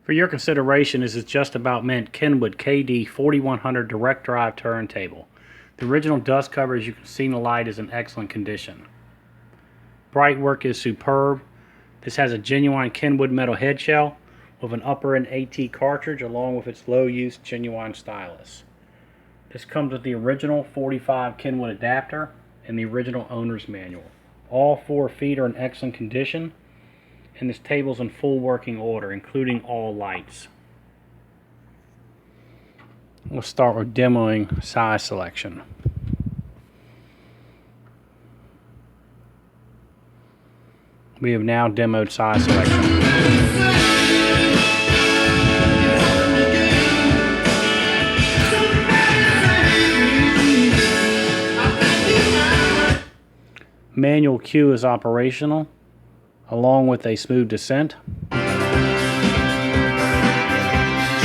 For your consideration, this is Just About Mint Kenwood KD 4100 direct drive turntable. The original dust cover, as you can see in the light, is in excellent condition. Bright work is superb. This has a genuine Kenwood metal head shell with an upper end AT cartridge along with its low use genuine stylus. This comes with the original 45 Kenwood adapter and the original owner's manual. All 4 feet are in excellent condition, and this table's in full working order, including all lights. We'll start with demoing size selection. We have now demoed size selection. Manual Q is operational, along with a smooth descent.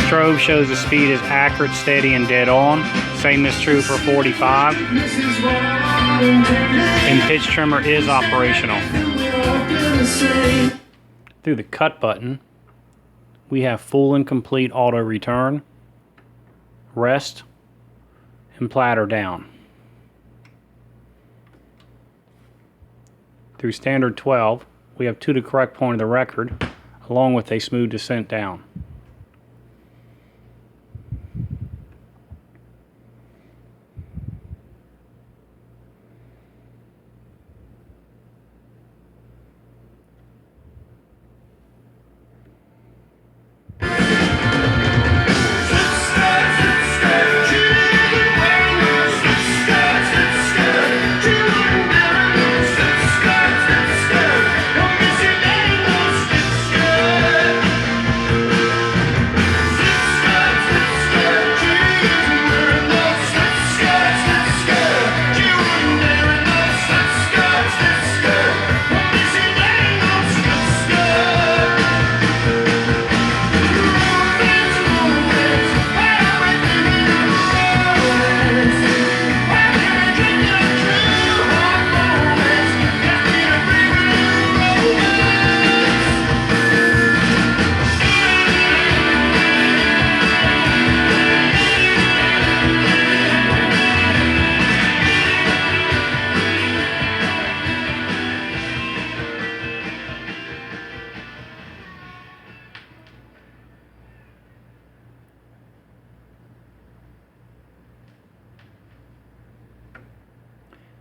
Strobe shows the speed is accurate, steady, and dead on. Same is true for 45. And pitch trimmer is operational. Through the cut button, we have full and complete auto return, rest, and platter down. Through standard 12, we have to the correct point of the record, along with a smooth descent down.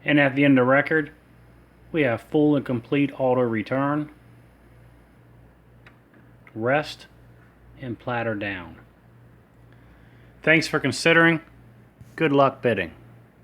And at the end of the record, we have full and complete auto return, rest, and platter down. Thanks for considering. Good luck bidding.